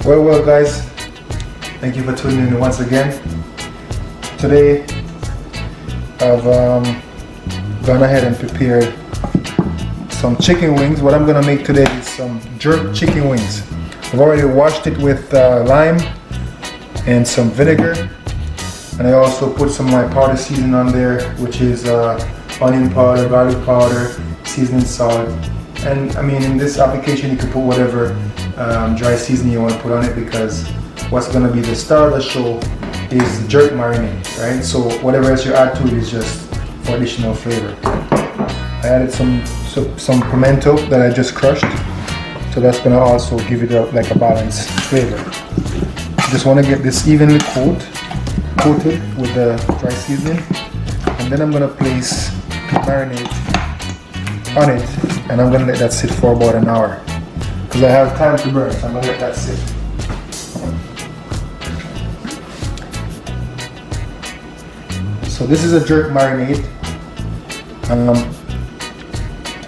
Well guys, thank you for tuning in once again. Today I've gone ahead and prepared some chicken wings. What I'm gonna make today is some jerk chicken wings. I've already washed it with lime and some vinegar, and I also put some of my powder seasoning on there, which is onion powder, garlic powder, seasoning salt. And I mean, in this application you can put whatever dry seasoning you want to put on it, because what's going to be the star of the show is the jerk marinade, right? So whatever else you add to it is just for additional flavor. I added some pimento that I just crushed, so that's going to also give it like a balanced flavor. Just want to get this evenly coated with the dry seasoning, and then I'm going to place the marinade on it, and I'm going to let that sit for about an hour because I have time to burn, so I'm going to let that sit. So this is a jerk marinade.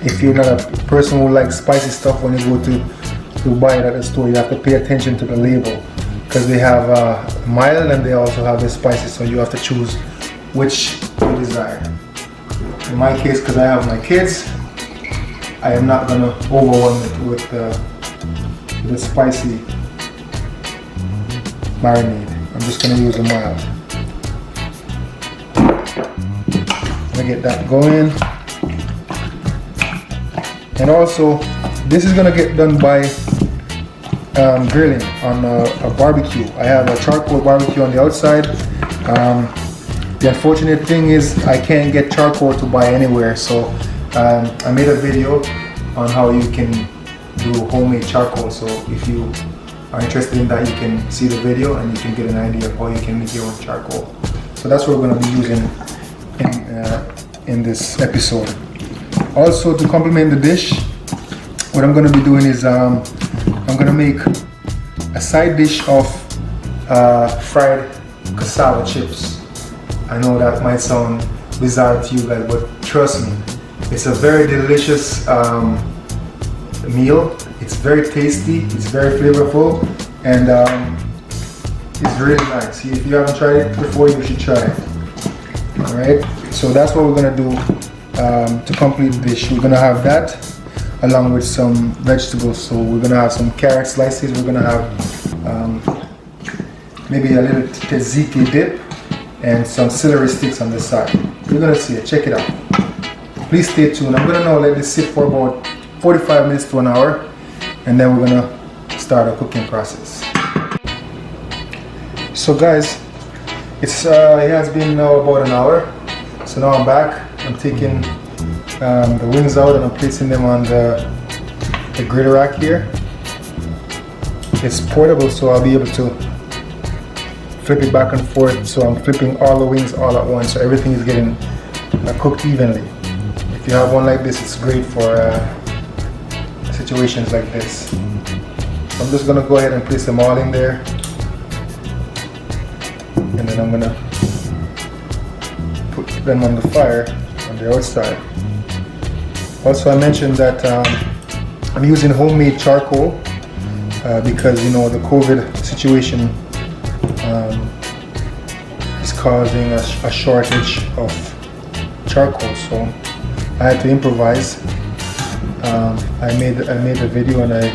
If you're not a person who likes spicy stuff, when you go to buy it at the store, you have to pay attention to the label, because they have mild and they also have the spicy, so you have to choose which you desire. In my case, because I have my kids, I am not going to overwhelm it with the spicy marinade. I'm just going to use a mild. I'm going to get that going. And also, this is going to get done by grilling on a barbecue. I have a charcoal barbecue on the outside. The unfortunate thing is I can't get charcoal to buy anywhere, so I made a video on how you can do homemade charcoal. So if you are interested in that, you can see the video and you can get an idea of how you can make your own charcoal. So that's what we're going to be using in this episode. Also, to complement the dish, what I'm going to be doing is I'm going to make a side dish of fried cassava chips. I know that might sound bizarre to you guys, but trust me, it's a very delicious meal. It's very tasty, it's very flavorful, and it's really nice. If you haven't tried it before, you should try it. Alright, so that's what we're going to do to complete the dish. We're going to have that along with some vegetables. So we're going to have some carrot slices, we're going to have maybe a little tzatziki dip, and some celery sticks on the side. You're gonna see it, check it out. Please stay tuned. I'm gonna now let this sit for about 45 minutes to an hour, and then we're gonna start our cooking process. So guys, it has been now about an hour. So now I'm back. I'm taking the wings out and I'm placing them on the grill rack here. It's portable, so I'll be able to flip it back and forth, so I'm flipping all the wings all at once, so everything is getting cooked evenly. If you have one like this, it's great for situations like this. So I'm just going to go ahead and place them all in there, and then I'm going to put them on the fire on the outside. Also, I mentioned that I'm using homemade charcoal because, you know, the COVID situation is causing a shortage of charcoal, so I had to improvise. I made a video and I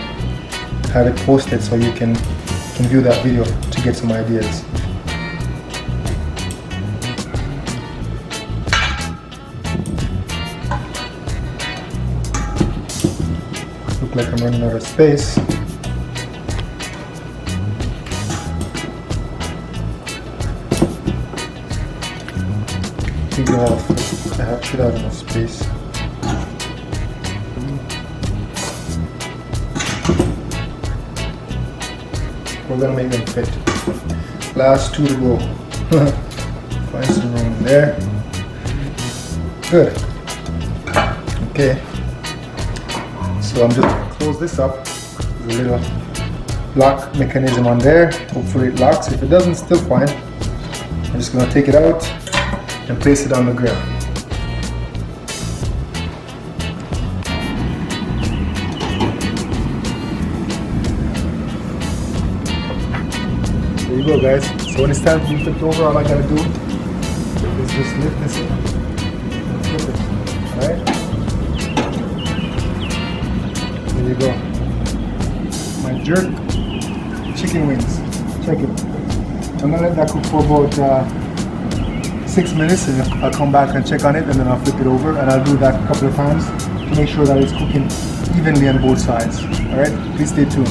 have it posted, so you can view that video to get some ideas. Look like I'm running out of space. I should have enough space. We're gonna make them fit. Last two to go. Find some room in there. Good. Okay. So I'm just gonna close this up. There's a little lock mechanism on there. Hopefully it locks. If it doesn't, still fine. I'm just gonna take it out and place it on the grill. you go, guys. So when it's time to flip it over, all I gotta do is just lift this up and flip it. Alright? There you go. My jerk chicken wings. Check it. I'm gonna let that cook for about 6 minutes, and I'll come back and check on it, and then I'll flip it over, and I'll do that a couple of times to make sure that it's cooking evenly on both sides. Alright? Please stay tuned.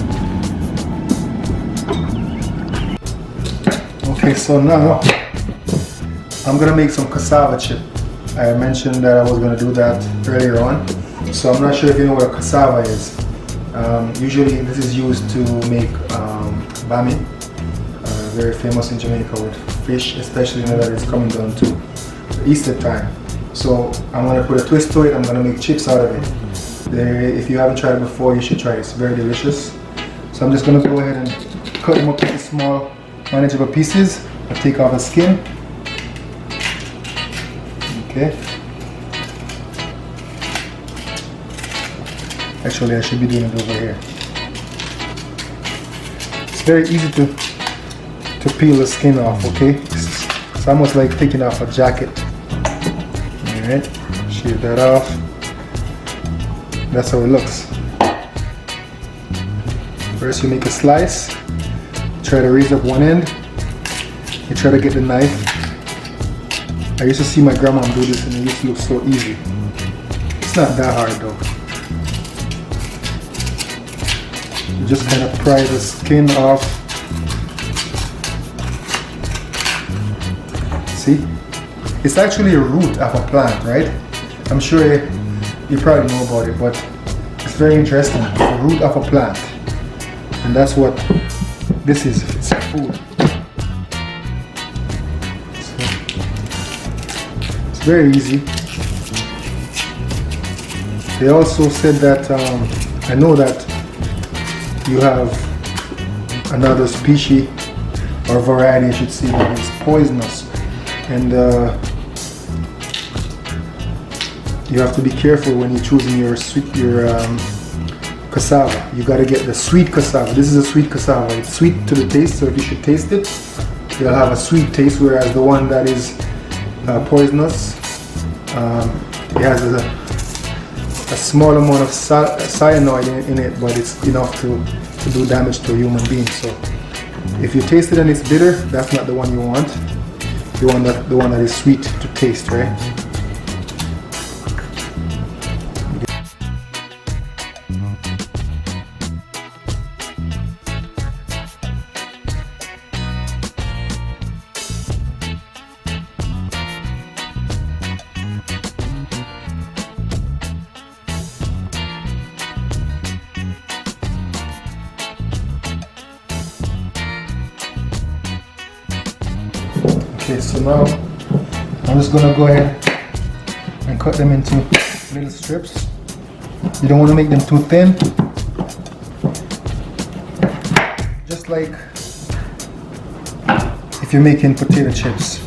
Okay, so now I'm gonna make some cassava chip. I mentioned that I was gonna do that earlier on. So I'm not sure if you know what cassava is. Usually this is used to make bami, very famous in Jamaica with fish, especially now that it's coming down to Easter time. So I'm gonna put a twist to it. I'm gonna make chips out of it. If you haven't tried it before, you should try it. It's very delicious. So I'm just gonna go ahead and cut them up into small, manageable pieces. I'll take off the skin. Okay. Actually, I should be doing it over here. It's very easy to peel the skin off, okay? It's almost like taking off a jacket. Alright, shave that off. That's how it looks. First you make a slice. Try to raise up one end. You try to get the knife. I used to see my grandma do this and it used to look so easy. It's not that hard though. You just kind of pry the skin off. See? It's actually a root of a plant, right? I'm sure you probably know about it, but it's very interesting. It's the root of a plant. And that's what this is. It's food. So, it's very easy. They also said that, I know that you have another species or variety, I should say, that is poisonous. And you have to be careful when you're choosing your cassava. You got to get the sweet cassava. This is a sweet cassava. It's sweet to the taste, so if you should taste it, you'll have a sweet taste. Whereas the one that is poisonous, it has a small amount of cyanide in it, but it's enough to do damage to a human being. So if you taste it and it's bitter, that's not the one you want. You want the one that is sweet to taste, right? Okay, so now I'm just gonna go ahead and cut them into little strips. You don't want to make them too thin. Just like if you're making potato chips.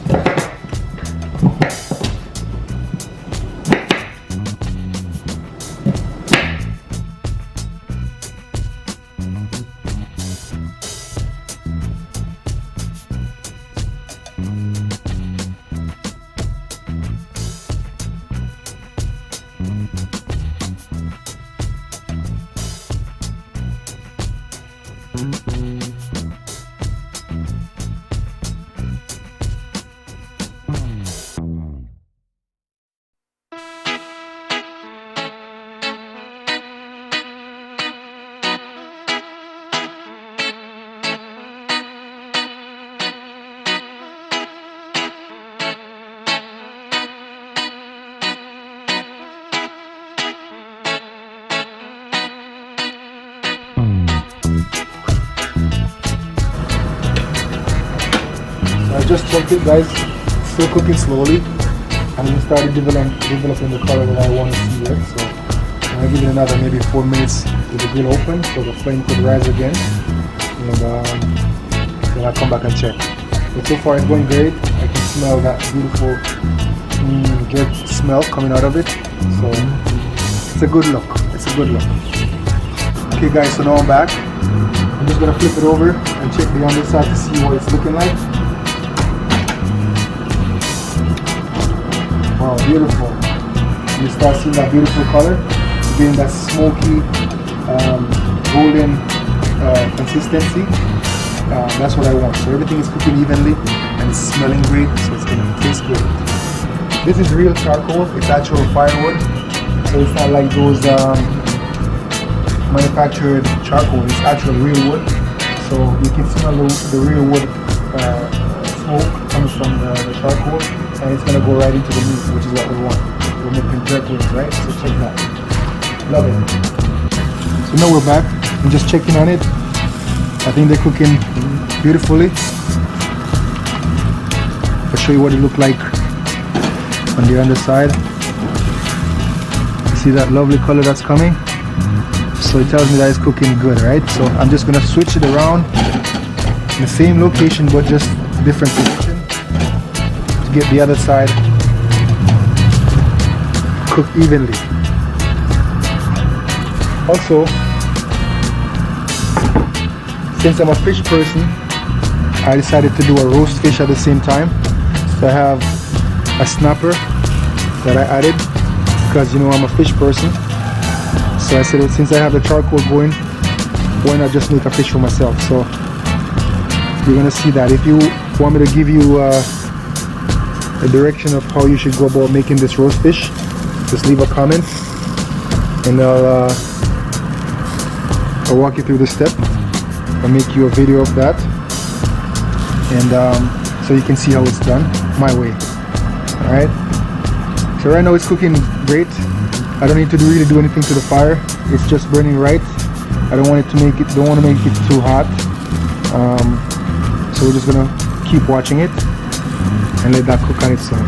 I just checked it, guys. It's still cooking slowly. I'm going to start developing the color that I want to see here. So I'm going to give it another maybe 4 minutes with the grill open so the flame could rise again. And then I'll come back and check. But so far it's going great. I can smell that beautiful jerk smell coming out of it. So it's a good look. It's a good look. Okay guys, so now I'm back. I'm just gonna flip it over and check the underside to see what it's looking like. Wow, beautiful. You start seeing that beautiful color, getting that smoky, golden consistency. That's what I want. So everything is cooking evenly and it's smelling great, so it's gonna taste great. This is real charcoal, it's actual firewood, so it's not like those manufactured charcoal, it's actual real wood. So you can smell the real wood smoke coming from the charcoal, and it's gonna go right into the meat, which is what we want. We're making jerk wings, right? So check that. Love it. So now we're back. I'm just checking on it. I think they're cooking beautifully. I'll show you what it looked like on the underside. You see that lovely color that's coming? So it tells me that it's cooking good, right? So I'm just gonna switch it around in the same location but just different position to get the other side cooked evenly. Also, since I'm a fish person, I decided to do a roast fish at the same time. So I have a snapper that I added because, you know, I'm a fish person. So I said, since I have the charcoal going, why not just make a fish for myself? So you're gonna see that. If you want me to give you a direction of how you should go about making this roast fish, just leave a comment and I'll walk you through the step. I'll make you a video of that, and so you can see how it's done my way. All right. So right now it's cooking great. I don't need to really do anything to the fire. It's just burning right. I don't want to make it too hot. So we're just gonna keep watching it and let that cook on its own.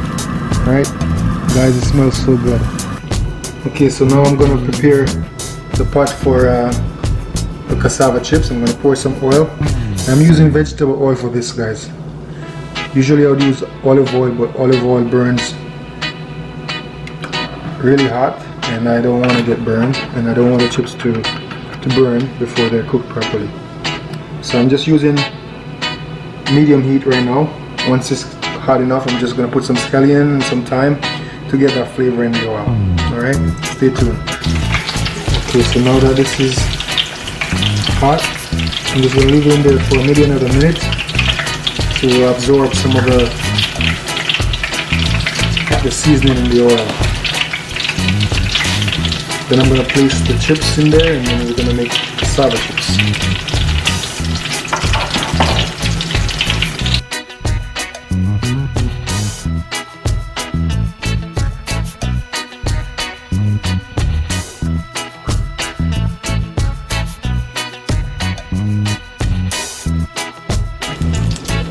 All right, guys, it smells so good. Okay, so now I'm gonna prepare the pot for the cassava chips. I'm gonna pour some oil. I'm using vegetable oil for this, guys. Usually I would use olive oil, but olive oil burns really hot and I don't want to get burned, and I don't want the chips to burn before they're cooked properly. So I'm just using medium heat right now. Once it's hot enough, I'm just going to put some scallion and some thyme to get that flavor in the oil. Alright, stay tuned. Okay, so now that this is hot, I'm just going to leave it in there for maybe another minute to absorb some of the seasoning in the oil. Then I'm going to place the chips in there, and then we're going to make cassava chips.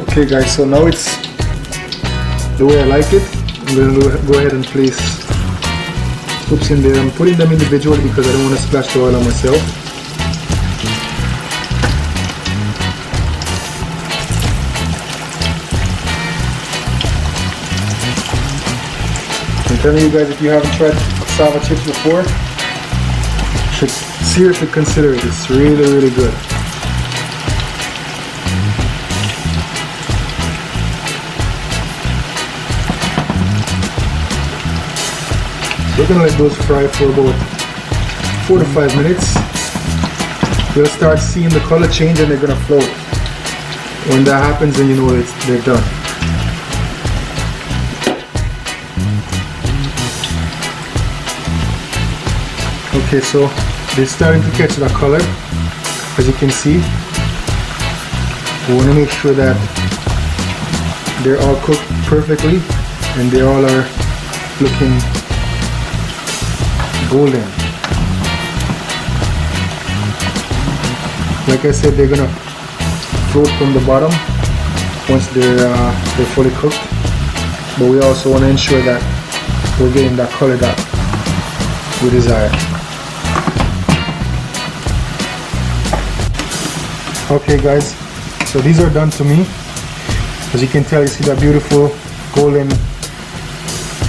Okay guys, so now it's the way I like it. I'm going to go ahead and place scoops in there. I'm putting them individually because I don't want to splash the oil on myself. I'm telling you guys, if you haven't tried cassava chips before, you should seriously consider it. It's really, really good. We're gonna let those fry for about 4 to 5 minutes. You'll start seeing the color change and they're gonna float. When that happens, then you know they're done. Okay, so they're starting to catch that color, as you can see. We want to make sure that they're all cooked perfectly and they all are looking golden. Like I said, they're gonna float from the bottom once they're fully cooked, but we also want to ensure that we're getting that color that we desire. Okay guys, so these are done to me. As you can tell, you see that beautiful golden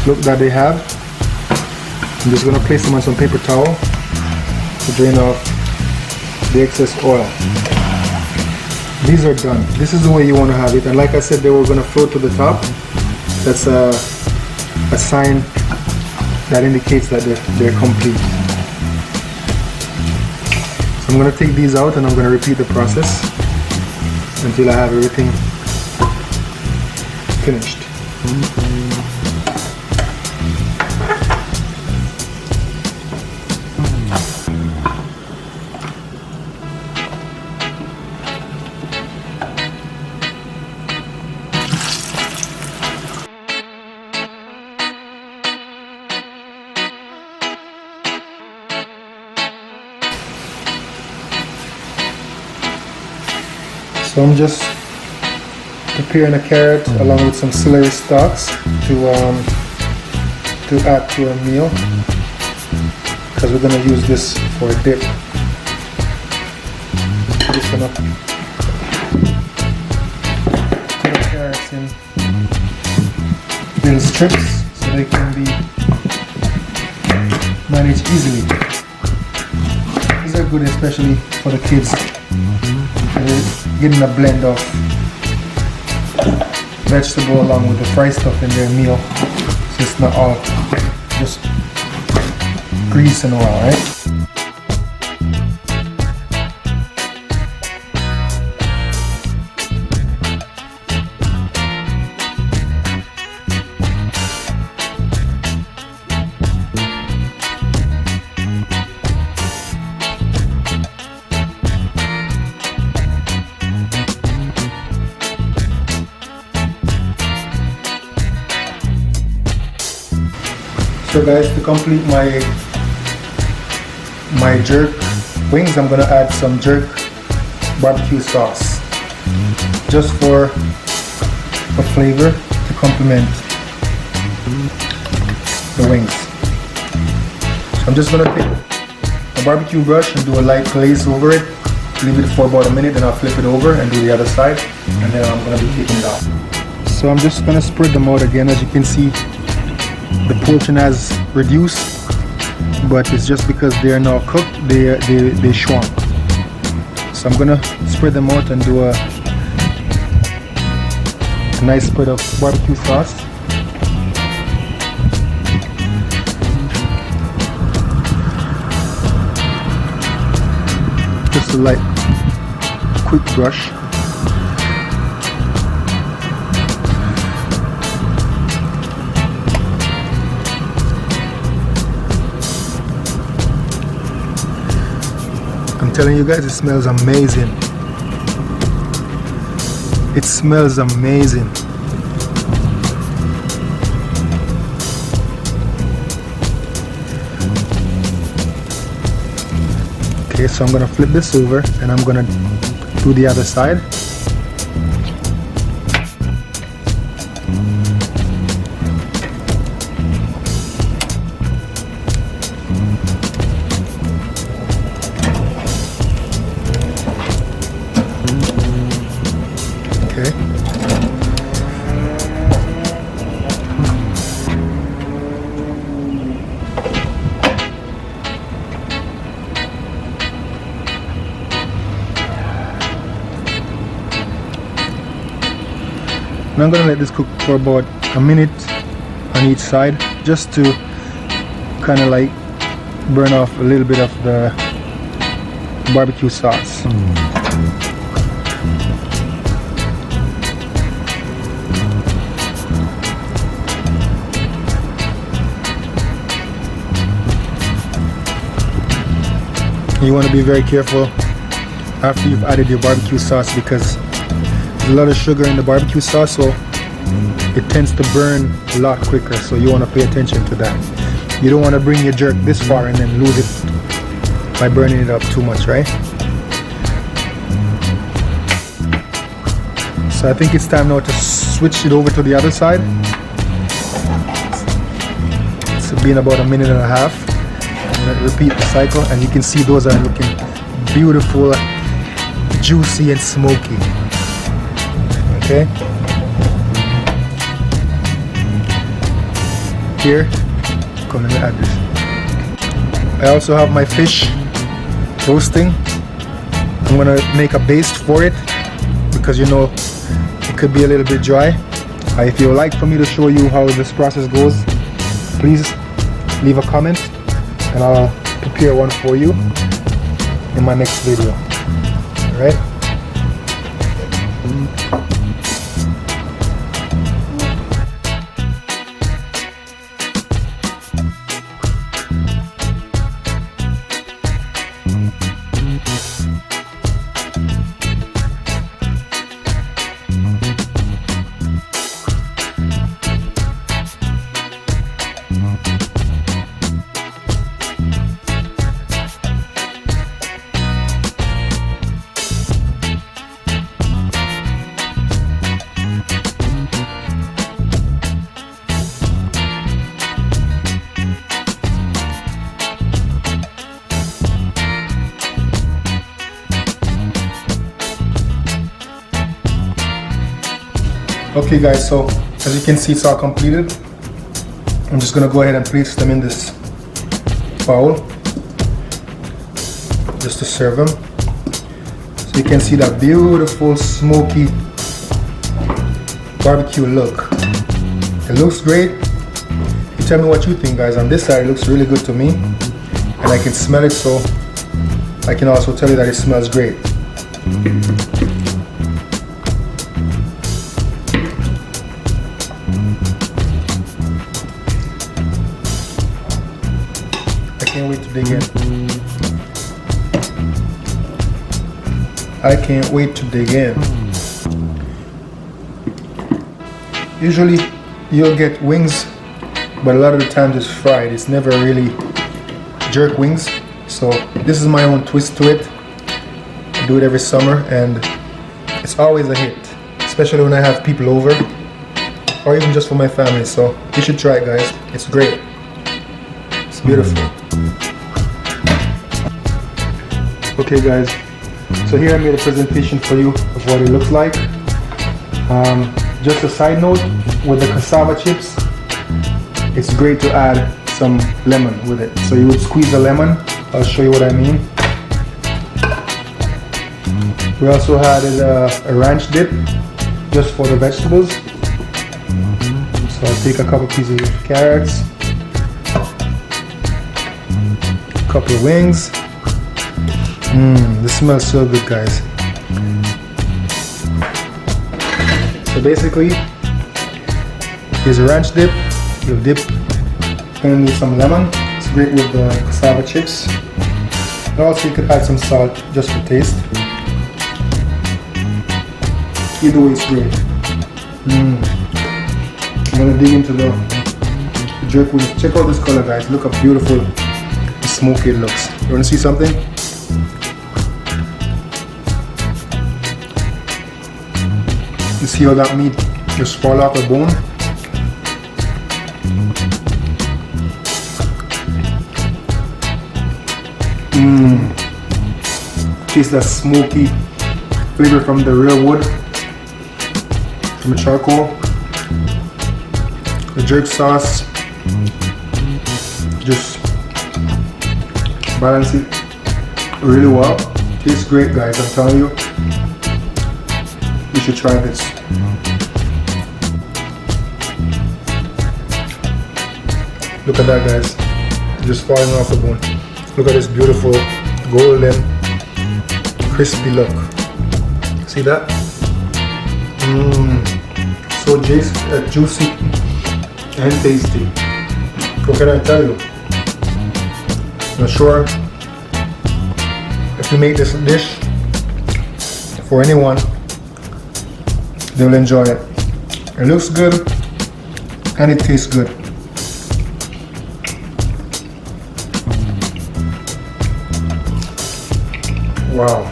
look that they have. I'm just going to place them on some paper towel to drain off the excess oil. These are done. This is the way you want to have it, and like I said, they were going to float to the top. That's a sign that indicates that they're complete. So I'm going to take these out and I'm going to repeat the process until I have everything finished. So I'm just preparing a carrot along with some celery stalks to add to a meal, because we're gonna use this for a dip. Just gonna put the carrots in little strips so they can be managed easily. These are good especially for the kids. They're getting a blend of vegetable along with the fried stuff in their meal, so it's not all just grease and oil, right? So guys, to complete my jerk wings, I'm gonna add some jerk barbecue sauce, just for a flavor to complement the wings. So I'm just gonna take a barbecue brush and do a light glaze over it, leave it for about a minute, then I'll flip it over and do the other side, and then I'm gonna be taking it off. So I'm just gonna spread them out again. As you can see, the portion has reduced, but it's just because they are now cooked, they shrunk. So I'm gonna spread them out and do a nice spread of barbecue sauce. Just a light, quick brush. I'm telling you guys, it smells amazing. It smells amazing. Okay, so I'm gonna flip this over and I'm gonna do the other side. And I'm gonna let this cook for about a minute on each side, just to kind of like burn off a little bit of the barbecue sauce. You want to be very careful after you've added your barbecue sauce, because there's a lot of sugar in the barbecue sauce, so it tends to burn a lot quicker, so you want to pay attention to that. You don't want to bring your jerk this far and then lose it by burning it up too much, right? So I think it's time now to switch it over to the other side. It's been about a minute and a half. I'm going to repeat the cycle, and you can see those are looking beautiful, juicy and smoky. Okay. Here, come, let me add this. I also have my fish roasting. I'm gonna make a baste for it. because you know it could be a little bit dry. If you would like for me to show you how this process goes, please leave a comment and I'll prepare one for you in my next video. Alright? Okay guys, so as you can see, it's all completed. I'm just gonna go ahead and place them in this bowl just to serve them. So you can see that beautiful smoky barbecue look. It looks great. You tell me what you think, guys. On this side it looks really good to me, and I can smell it, so I can also tell you that it smells great. I can't wait to dig in. I can't wait to dig in. Usually you'll get wings, but a lot of the times it's fried. It's never really jerk wings. So this is my own twist to it. I do it every summer and it's always a hit, especially when I have people over or even just for my family. So you should try it, guys. It's great. It's beautiful. Okay guys, so here I made a presentation for you of what it looks like. Just a side note, with the cassava chips, it's great to add some lemon with it. So you would squeeze a lemon. I'll show you what I mean. We also added a ranch dip just for the vegetables. So I'll take a couple pieces of carrots, a couple of wings. This smells so good, guys. So basically, here's a ranch dip. You'll dip in with some lemon. It's great with the cassava chips. And also you could add some salt just for taste. Either way, it's great. I'm gonna dig into the jerk wings. Check out this color, guys. Look how beautiful and smoky it looks. You wanna see something? You see how that meat just fall off the bone? Taste that smoky flavor from the real wood, from the charcoal. The jerk sauce just balance it really well. Tastes great, guys. I'm telling you, you should try this. Look at that, guys. Just falling off the bone. Look at this beautiful golden, crispy look. See that? So juicy and tasty. What can I tell you? I'm sure if you make this dish for anyone, they'll enjoy it. It looks good and it tastes good. Wow,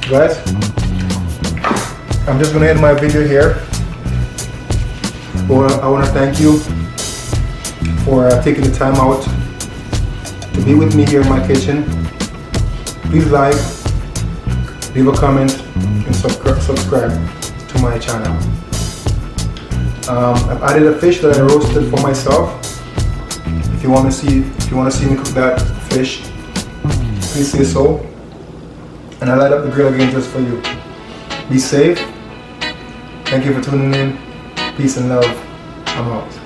guys, I'm just gonna end my video here. Well, I want to thank you for taking the time out to be with me here in my kitchen. Please like, leave a comment, and subscribe to my channel. I've added a fish that I roasted for myself. If you want to see me cook that fish, please say so. And I light up the grill again just for you. Be safe, Thank you for tuning in. Peace and love. I'm out.